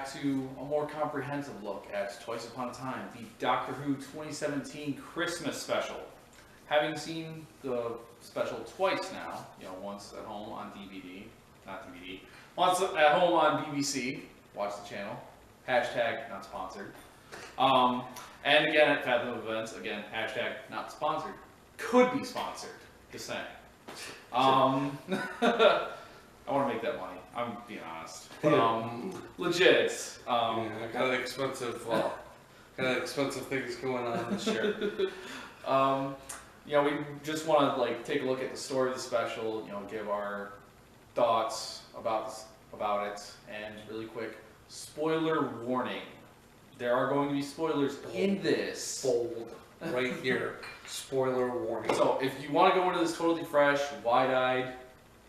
back to a more comprehensive look at Twice Upon a Time, the Doctor Who 2017 Christmas special. Having seen the special twice now, once at home on DVD, once at home on BBC, watch the channel, hashtag not sponsored, and again at Fathom Events, again, hashtag not sponsored, could be sponsored, just saying. I want to make that money. I'm being honest. But, legit. Kind of expensive things going on this year. We just want to take a look at the story of the special. Give our thoughts about it, and really quick, spoiler warning. There are going to be spoilers in this. Bold, right here. Spoiler warning. So if you want to go into this totally fresh, wide-eyed,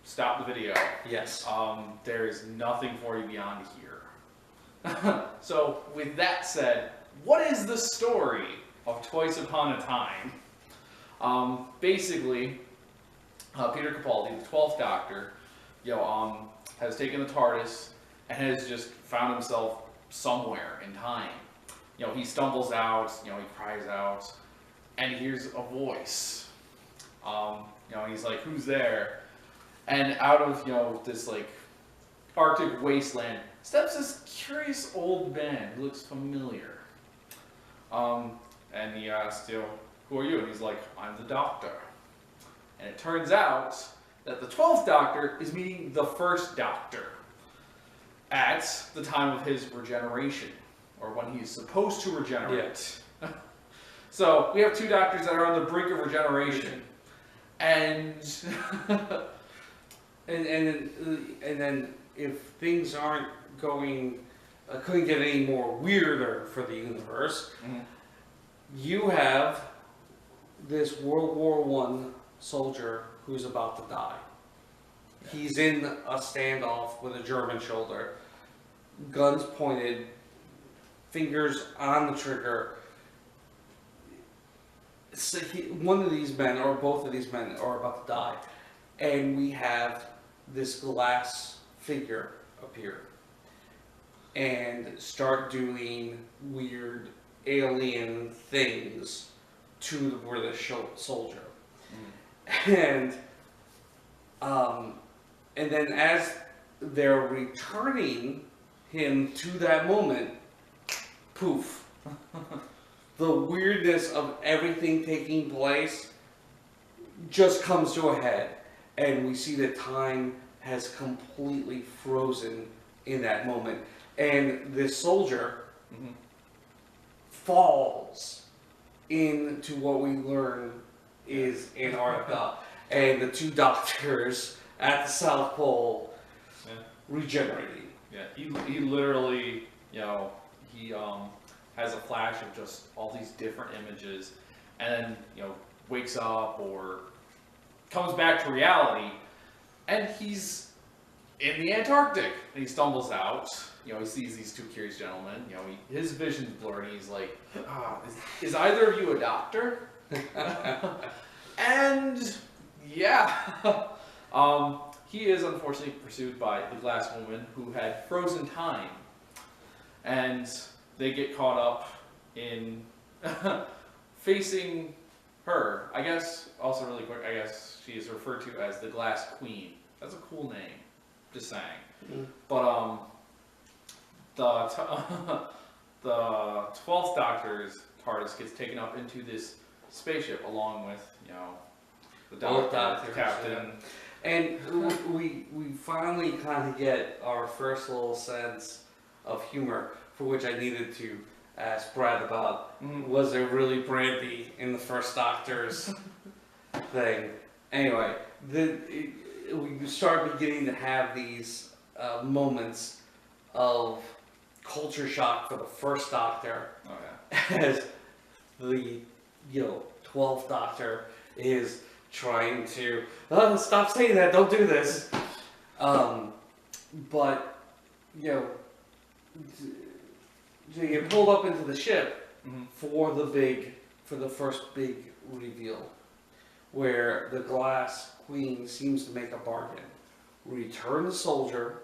stop the video. Yes. There is nothing for you beyond here. So with that said, what is the story of Twice Upon a Time? Basically, Peter Capaldi, the 12th Doctor, has taken the TARDIS and has just found himself somewhere in time. He stumbles out, he cries out, and he hears a voice. He's like, "Who's there?" And out of, this, Arctic wasteland steps this curious old man who looks familiar. And he asks, "Who are you?" And he's like, "I'm the Doctor." And it turns out that the 12th Doctor is meeting the 1st Doctor at the time of his regeneration, or when he's supposed to regenerate. Yeah. So we have 2 Doctors that are on the brink of regeneration. And and then if things aren't going, couldn't get any more weirder for the universe, you have this World War I soldier who's about to die. Yeah. He's in a standoff with a German shoulder, guns pointed, fingers on the trigger. So one of these men, or both of these men, are about to die. And we have this glass figure appear and start doing weird alien things to the British soldier. And then as they're returning him to that moment, poof. The weirdness of everything taking place just comes to a head. And we see that time has completely frozen in that moment. And this soldier falls into what we learn is Antarctica. And the 2 Doctors at the South Pole regenerating. Yeah, he literally, he has a flash of just all these different images, and then, wakes up or comes back to reality, and he's in the Antarctic, and he stumbles out. He sees these 2 curious gentlemen. His vision's blurred, and he's like, is either of you a doctor? And yeah, he is unfortunately pursued by the Glass Woman, who had frozen time, and they get caught up in facing her. I guess, also really quick, she is referred to as the Glass Queen. That's a cool name, just saying. But the 12th Doctor's TARDIS gets taken up into this spaceship along with, the Doctor, the Captain. And we finally kind of get our first little sense of humor, for which I needed to ask Brad about. Was there really brandy in the 1st Doctor's thing? Anyway, we start beginning to have these moments of culture shock for the 1st Doctor. Oh, yeah. As the 12th Doctor is trying to stop saying that, don't do this. But so you get pulled up into the ship for the first big reveal, where the Glass Queen seems to make a bargain. Return the soldier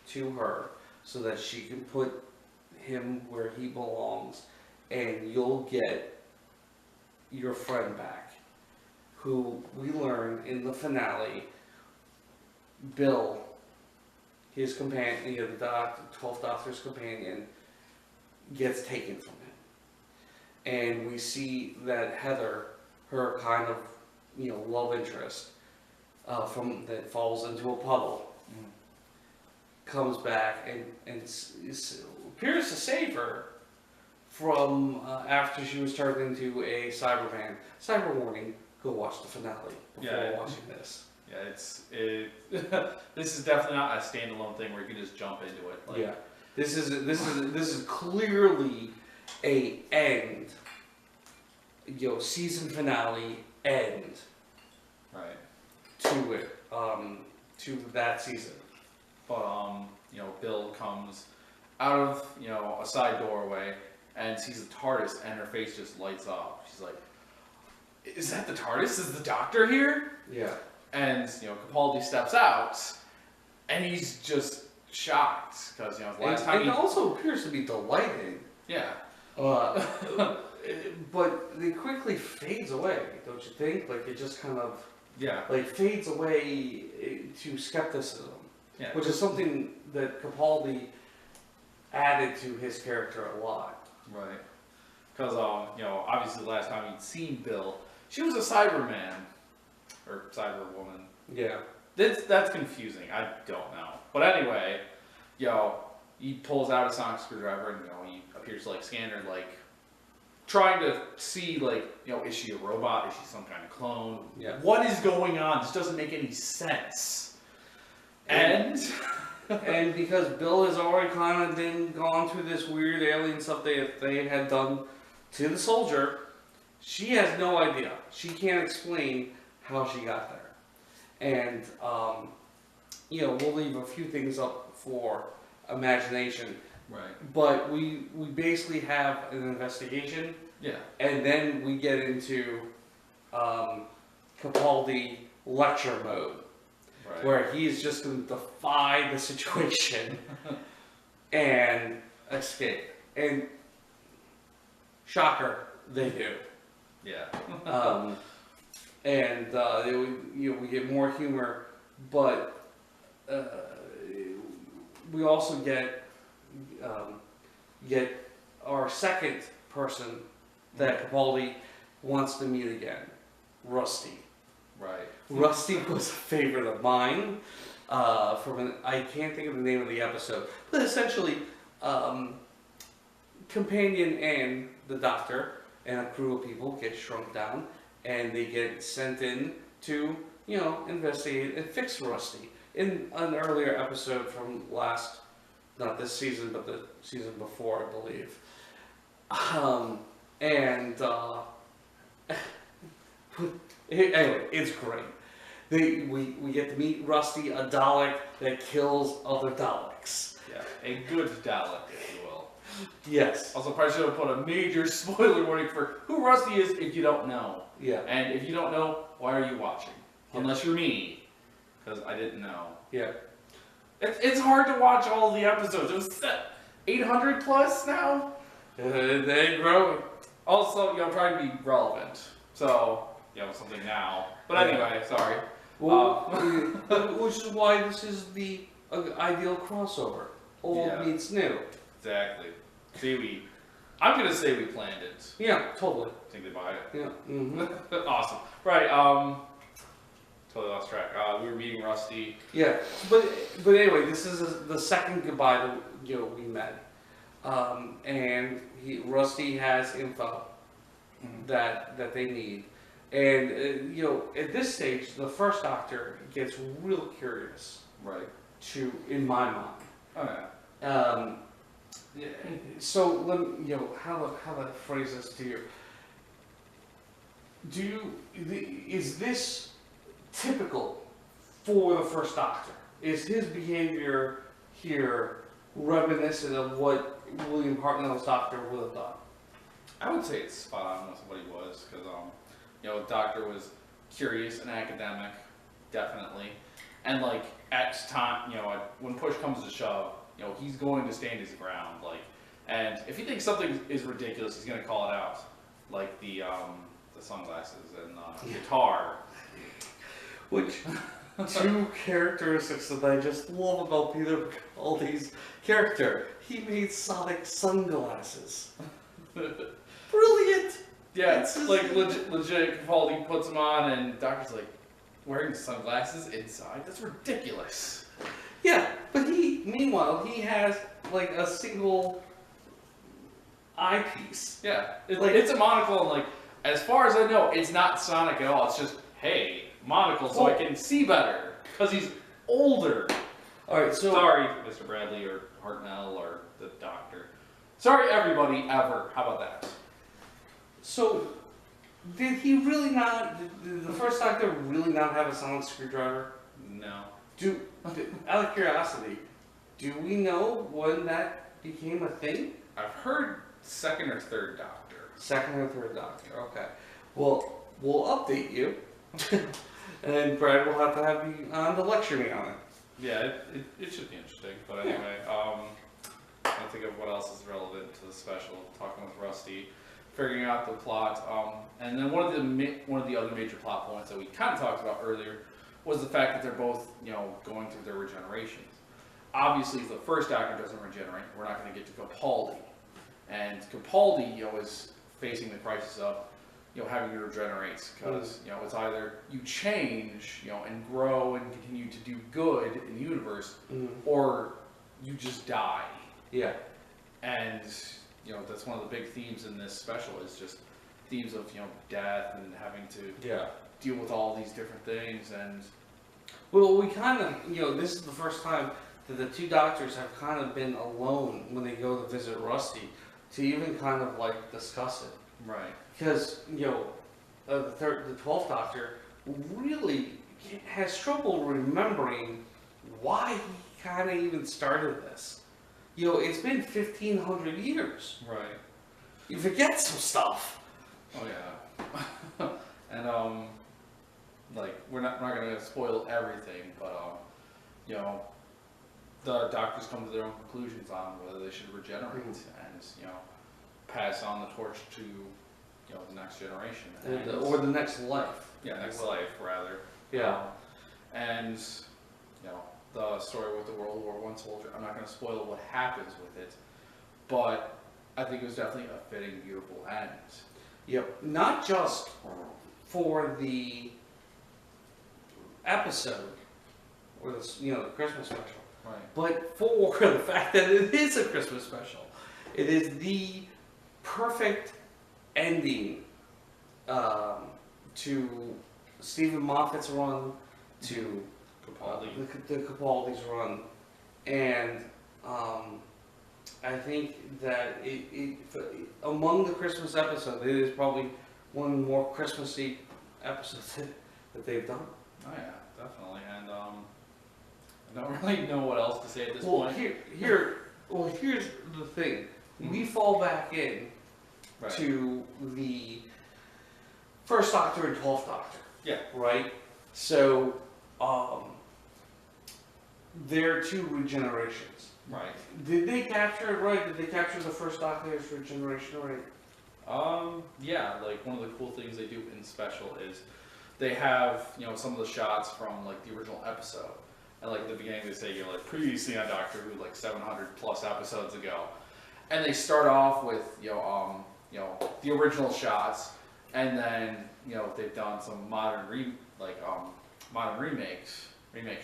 to her so that she can put him where he belongs, and you'll get your friend back, who we learn in the finale, Bill, his companion, you know, the 12th Doctor's companion, gets taken from him. And we see that Heather, her kind of, you know, love interest, that falls into a puddle, comes back and appears to save her from after she was turned into a Cyberman. Cyber warning: go watch the finale before watching this. Yeah, this is definitely not a standalone thing where you can just jump into it. Like, yeah, this is clearly a end. You know, season finale end. Right. To it, to that season. But you know, Bill comes out of, you know, a side doorway and sees the TARDIS, and her face just lights up. She's like, "Is that the TARDIS? Is the Doctor here?" Yeah. And, you know, Capaldi steps out, and he's just shocked because, you know, the last time he also appears to be delighted. Yeah. But it quickly fades away, don't you think? Like, it just kind of like fades away to skepticism, which is something that Capaldi added to his character a lot. Right. Because you know, obviously the last time you'd seen Bill, she was a Cyberman or Cyberwoman. Yeah. That's confusing. I don't know. But anyway, you know, he pulls out a sonic screwdriver and, you know, he appears to like scan her, like trying to see, like, you know, is she a robot? Is she some kind of clone? Yeah. What is going on? This doesn't make any sense. And and because Bill has already kind of gone through this weird alien stuff they had done to the soldier, she has no idea. She can't explain how she got there. And, you know, we'll leave a few things up for imagination. Right. But we basically have an investigation. Yeah. And then we get into Capaldi lecture mode. Right. Where he is just going to defy the situation and escape. And shocker, they do. Yeah. And you know, we get more humor, but we also get our second person that Capaldi wants to meet again, Rusty. Right. Rusty was a favorite of mine. I can't think of the name of the episode, but essentially, Companion and the Doctor and a crew of people get shrunk down, and they get sent in to, you know, investigate and fix Rusty. In an earlier episode from not this season, but the season before, I believe. Anyway, it's great. We get to meet Rusty, a Dalek that kills other Daleks. Yeah, a good Dalek, if you will. Yes. Also, probably should have put a major spoiler warning for who Rusty is if you don't know. Yeah. And if you don't know, why are you watching? Yeah. Unless you're me, because I didn't know. Yeah. It's hard to watch all the episodes. It was 800 plus now. They grow. Also, you know, I'm trying to be relevant. So, you know, something now. But anyway, sorry. Well, which is why this is the ideal crossover. Old meets new. Exactly. See, I'm gonna say we planned it. Yeah, totally. Think they buy it. Yeah. Mm-hmm. Awesome. Right. Totally lost track. We were meeting Rusty. Yeah, but anyway, this is the second goodbye that, you know, we met, and Rusty has info that they need, and you know, at this stage, the first Doctor gets real curious. Right. In my mind. Oh yeah. So let me, you know, how to phrase this to you. Is this typical for the first Doctor? Is his behavior here reminiscent of what William Hartnell's Doctor would have done? I would say it's spot on with what he was, because you know, Doctor was curious and academic, definitely, and like at time, you know, when push comes to shove, you know, he's going to stand his ground. Like, and if he thinks something is ridiculous, he's going to call it out. Like the sunglasses and the guitar. Which, two characteristics that I just love about Peter Capaldi's character. He made Sonic sunglasses. Brilliant! Yeah, it's like legit Capaldi puts them on and Doctor's like, wearing sunglasses inside? That's ridiculous. Yeah, but meanwhile, he has like a single eyepiece. Yeah, it's a monocle, and like, as far as I know, it's not Sonic at all. It's just, hey, monocle so I can see better, because he's older. Alright, so... Sorry, Mr. Bradley, or Hartnell, or the Doctor. Sorry, everybody, ever. How about that? So, did he really not, did the first Doctor really not have a sonic screwdriver? No. Out of curiosity, do we know when that became a thing? I've heard second or third Doctor. Second or third Doctor, okay. Well, we'll update you. And Brad will have to have you on to lecture me on it. Yeah, it should be interesting. But anyway, I think of what else is relevant to the special. Talking with Rusty, figuring out the plot, and then one of the other major plot points that we kind of talked about earlier was the fact that they're both, you know, going through their regenerations. Obviously, if the first Doctor doesn't regenerate, we're not going to get to Capaldi, and Capaldi, you know, is facing the crisis of, you know, having to regenerate, because you know, it's either you change, you know, and grow and continue to do good in the universe, or you just die. Yeah. And you know, that's one of the big themes in this special, is just themes of, you know, death and having to deal with all these different things. And well, we kind of, you know, this is the first time that the two Doctors have kind of been alone when they go to visit Rusty to even kind of like discuss it. right. Because, you know, the 12th Doctor really has trouble remembering why he kind of even started this. You know, it's been 1,500 years. Right. You forget some stuff. Oh yeah. And like, we're not gonna spoil everything, but you know, the Doctors come to their own conclusions on whether they should regenerate and, you know, pass on the torch to, you know, the next generation. Or the next life. Yeah, next life, rather. Yeah. And, you know, the story with the World War I soldier, I'm not going to spoil what happens with it, but I think it was definitely a fitting, beautiful end. Yep. Not just for the episode, or the, you know, the Christmas special, right, but for the fact that it is a Christmas special. It is the perfect ending to Stephen Moffat's run, to Capaldi. the Capaldi's run, and I think that among the Christmas episodes, it is probably one of the more Christmassy episodes that they've done. Oh yeah, definitely. And I don't really know what else to say at this Well, point. here's the thing. We fall back in Right. to the first Doctor and 12th Doctor. Yeah. Right? So, there are two regenerations. Right. Did they capture it right? Did they capture the first Doctor's regeneration right? Yeah, like one of the cool things they do in special is they have, you know, some of the shots from like the original episode. And like at the beginning they say, you know, like previously on Doctor Who, like 700 plus episodes ago. And they start off with, you know, the original shots, and then, you know, they've done some modern remake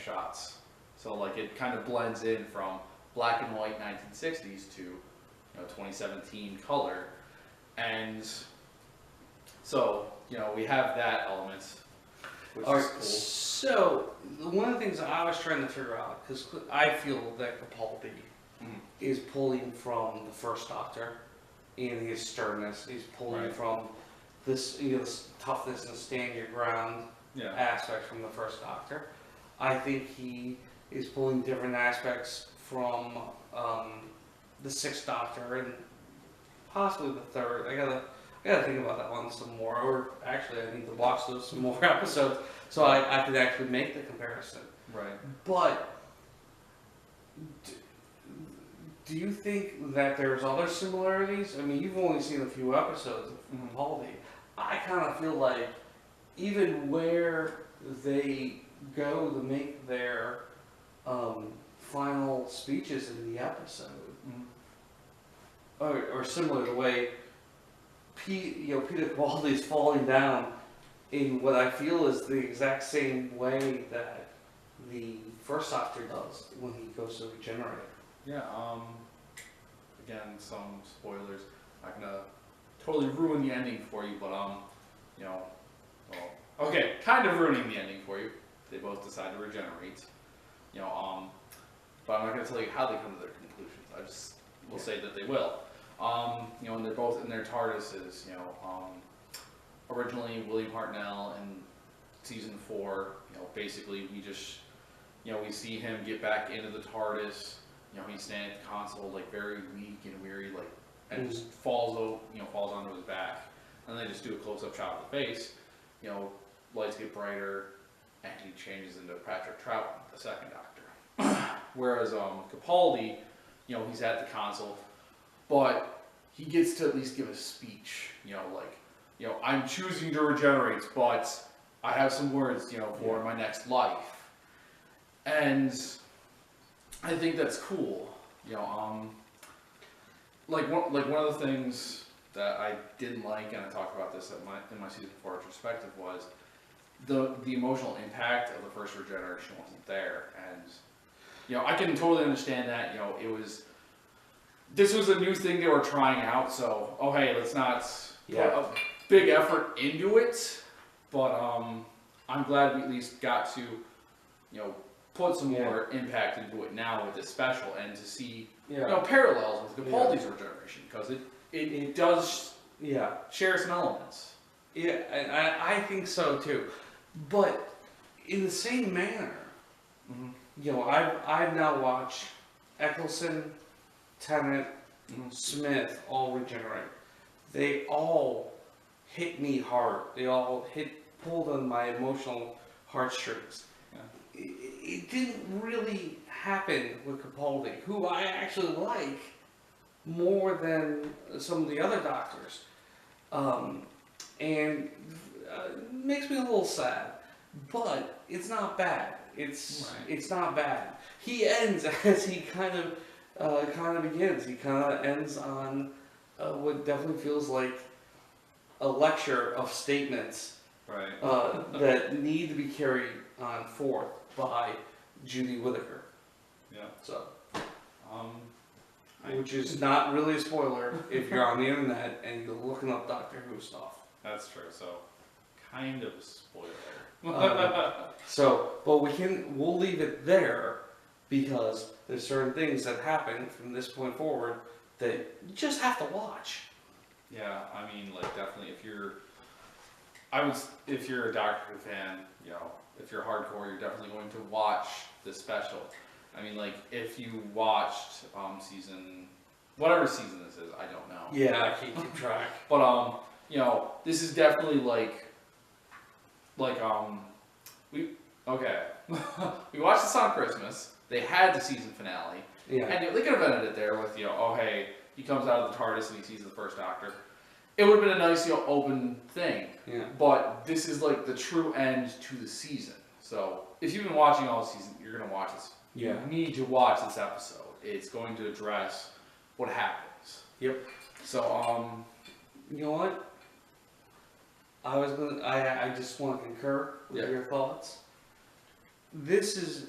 shots. So like it kind of blends in from black and white 1960s to, you know, 2017 color. And so, you know, we have that element, which is cool. So one of the things I was trying to figure out, because I feel that Capaldi is pulling from the first Doctor in his sternness. He's pulling from this, you know, this toughness and stand your ground aspect from the first Doctor. I think he is pulling different aspects from the sixth Doctor and possibly the third. I gotta think about that one some more. Or actually, I need to watch those some more episodes so I could actually make the comparison. Right. But do you think that there's other similarities? I mean, you've only seen a few episodes of Capaldi. I kind of feel like even where they go to make their final speeches in the episode, or similar to the way Peter Capaldi is falling down in what I feel is the exact same way that the first Doctor does when he goes to regenerate. Yeah, again, some spoilers. Not gonna totally ruin the ending for you, but, you know, well, okay, kind of ruining the ending for you. They both decide to regenerate, you know, but I'm not gonna tell you how they come to their conclusions. I just will say that they will. You know, and they're both in their TARDISes, you know, originally William Hartnell in season 4, you know, basically we just, you know, we see him get back into the TARDIS, you know, he's standing at the console, like, very weak and weary, like, and just falls onto his back, and they just do a close-up shot of the face, you know, lights get brighter, and he changes into Patrick Troughton, the second Doctor. Whereas, Capaldi, you know, he's at the console, but he gets to at least give a speech, you know, like, you know, I'm choosing to regenerate, but I have some words, you know, for my next life. And I think that's cool, you know, like one of the things that I didn't like, and I talked about this in my season 4 retrospective, was the emotional impact of the first regeneration wasn't there. And, you know, I can totally understand that, you know, this was a new thing they were trying out, so, oh hey, let's not put a big effort into it, but I'm glad we at least got to, you know, put some more impact into it now with this special, and to see, you know, parallels with Capaldi's regeneration, because it does share some elements. Yeah, and I think so too. But in the same manner, you know, I've now watched Eccleston, Tennant, Smith all regenerate. They all hit me hard. They all pulled on my emotional heartstrings. Yeah. It didn't really happen with Capaldi, who I actually like more than some of the other Doctors, and it makes me a little sad. But it's not bad. It's not bad. He ends as he kind of begins. He kind of ends on what definitely feels like a lecture of statements that need to be carried on forth by Judy Whittaker. Yeah. So, which is not really a spoiler if you're on the internet and you're looking up Doctor Who stuff. That's true. So, kind of a spoiler. But we'll leave it there, because there's certain things that happen from this point forward that you just have to watch. Yeah, I mean, like, definitely if you're a Doctor Who fan, you know, if you're hardcore, you're definitely going to watch this special. I mean, like, if you watched whatever season this is, I don't know. Yeah, I can't keep track. But you know, this is definitely we watched this on Christmas. They had the season finale, and they could have ended it there with, you know, oh hey, he comes out of the TARDIS and he sees the first Doctor. It would have been a nice, you know, open thing. Yeah. But this is like the true end to the season. So if you've been watching all season, you're gonna watch this. Yeah. You need to watch this episode. It's going to address what happens. Yep. So you know what? I just want to concur with your thoughts. This is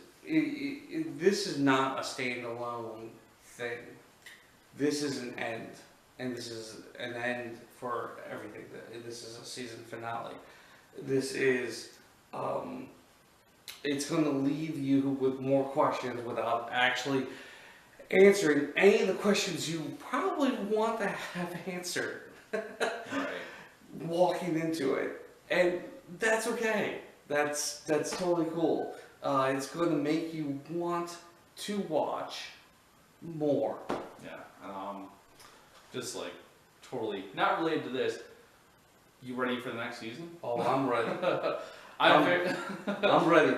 not a standalone thing. This is an end, and this is an end for everything. This is a season finale. This is it's going to leave you with more questions without actually answering any of the questions you probably want to have answered. Right. Walking into it, and that's okay. That's totally cool. It's going to make you want to watch more. Yeah, and just like totally not related to this. You ready for the next season? Oh, I'm ready. I'm ready.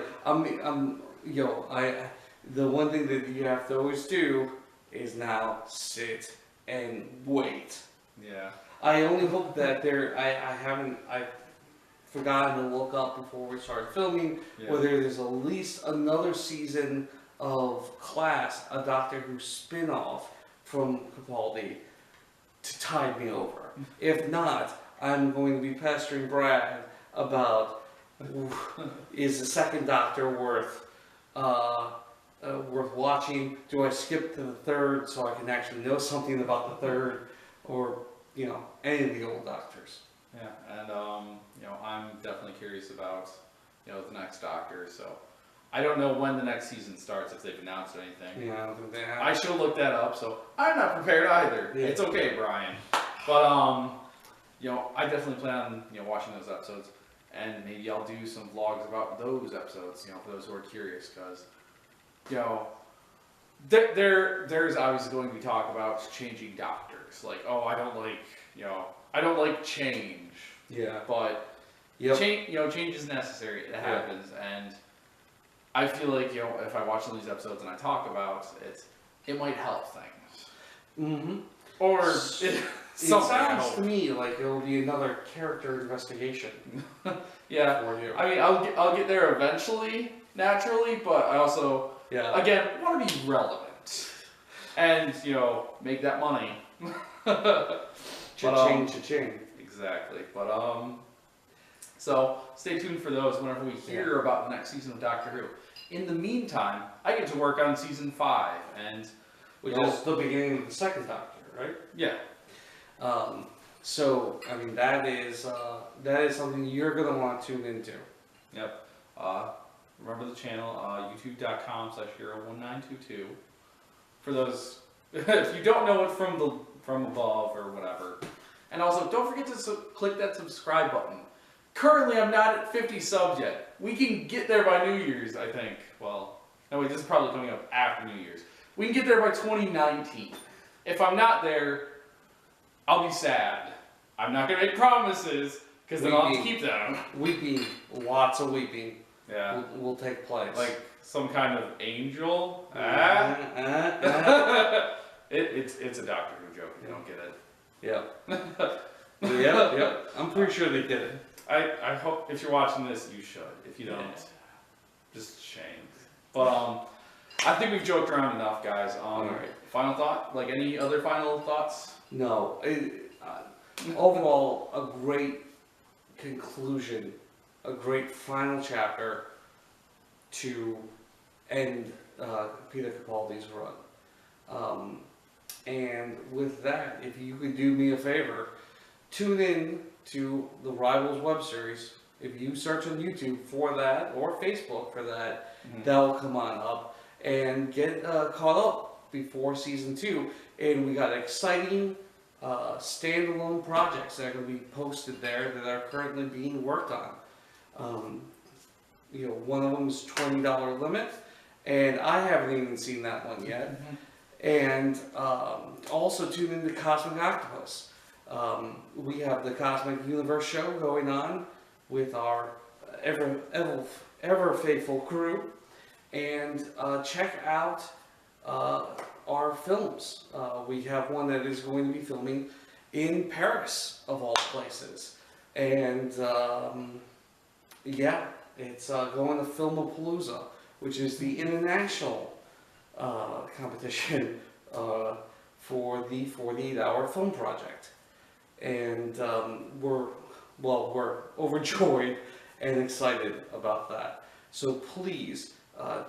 The one thing that you have to always do is now sit and wait. Yeah. I only hope that I've forgotten to look up before we started filming Yeah. whether there's at least another season of Class, a Doctor Who spin-off from Capaldi, to tide me over. If not, I'm going to be pestering Brad about is the second Doctor worth watching? Do I skip to the third so I can actually know something about the third, or any of the old Doctors? Yeah, and I'm definitely curious about the next Doctor. So I don't know when the next season starts, if they've announced anything. Yeah, I don't think they have. I should look that up. So I'm not prepared either. Yeah. It's okay, Brian. But I definitely plan on watching those episodes, and maybe I'll do some vlogs about those episodes. For those who are curious, because there's obviously going to be talk about changing Doctors. Like, oh, I don't like change. Yeah. But change is necessary. It happens, and I feel like if I watch some of these episodes and I talk about it, it might help things. Mm-hmm. Or it sounds to me like it'll be another character investigation. Yeah. For you. I mean, I'll get there eventually, naturally, but I also again want to be relevant and make that money. Cha-ching, cha-ching. Exactly. But so stay tuned for those whenever we hear about the next season of Doctor Who. In the meantime, I get to work on season 5, and which is the beginning of the second Doctor, right? Yeah. So I mean that is something you're gonna want to tune into. Yep. Remember the channel, youtube.com/hero1922. For those, if you don't know it from above or whatever. And also, don't forget to click that subscribe button. Currently, I'm not at 50 subs yet. We can get there by New Year's, I think. Well, no wait, this is probably coming up after New Year's. We can get there by 2019. If I'm not there, I'll be sad. I'm not going to make promises, because then I'll have to keep them. Weeping, lots of weeping. Yeah. Will take place. Like some kind of angel. It's a Doctor Who joke if you don't get it. Yep. Yep. I'm pretty sure they did it. I hope if you're watching this, you should. If you don't, just shame. But I think we've joked around enough, guys. Alright. Final thought? Like any other final thoughts? No. Overall, a great conclusion, a great final chapter to end Peter Capaldi's run. And with that, if you could do me a favor, tune in to the Rivals web series. If you search on YouTube for that, or Facebook for that, that will come on up, and get caught up before season 2. And we got exciting standalone projects that are going to be posted there that are currently being worked on. One of them is $20 limit, and I haven't even seen that one yet. And also tune into Cosmic Octopus. We have the Cosmic Universe show going on with our ever faithful crew, and check out our films. We have one that is going to be filming in Paris, of all places, and it's going to Filmapalooza, which is the international competition for the 48-hour film project. And we're overjoyed and excited about that. So please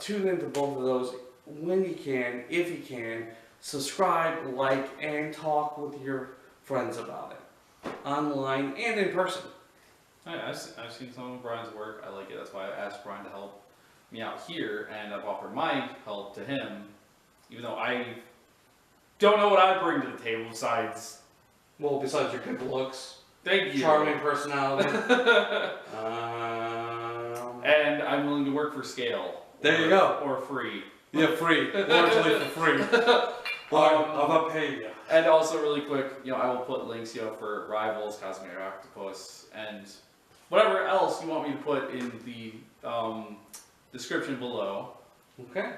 tune into both of those when you can, if you can. Subscribe, like, and talk with your friends about it, online and in person. I've seen some of Brian's work. I like it. That's why I asked Brian to help me out here, and I've offered my help to him, even though I don't know what I bring to the table besides your good looks, thank you, charming personality, and I'm willing to work for scale. There you go. Or free. Yeah, free. Largely for free. I'll not pay you. And also, really quick, I will put links, for Rivals, Cosmic Octopus, and whatever else you want me to put in the description below. Okay.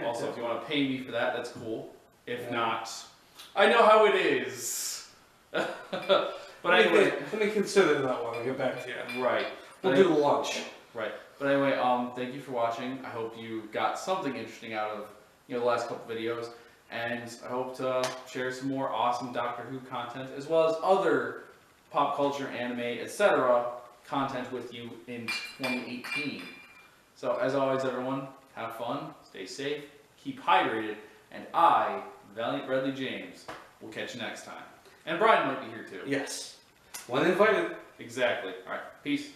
Also, if you want to pay me for that, that's cool. If not, I know how it is. But anyway, let me consider that one. I'll get back to you. Right. We'll do lunch. Right. But anyway, thank you for watching. I hope you got something interesting out of the last couple videos, and I hope to share some more awesome Doctor Who content as well as other pop culture, anime, etc. content with you in 2018. So as always, everyone, have fun, stay safe, keep hydrated, and I, Valiant Bradley James, will catch you next time. And Brian might be here too. Yes. One invited. Exactly. All right. Peace.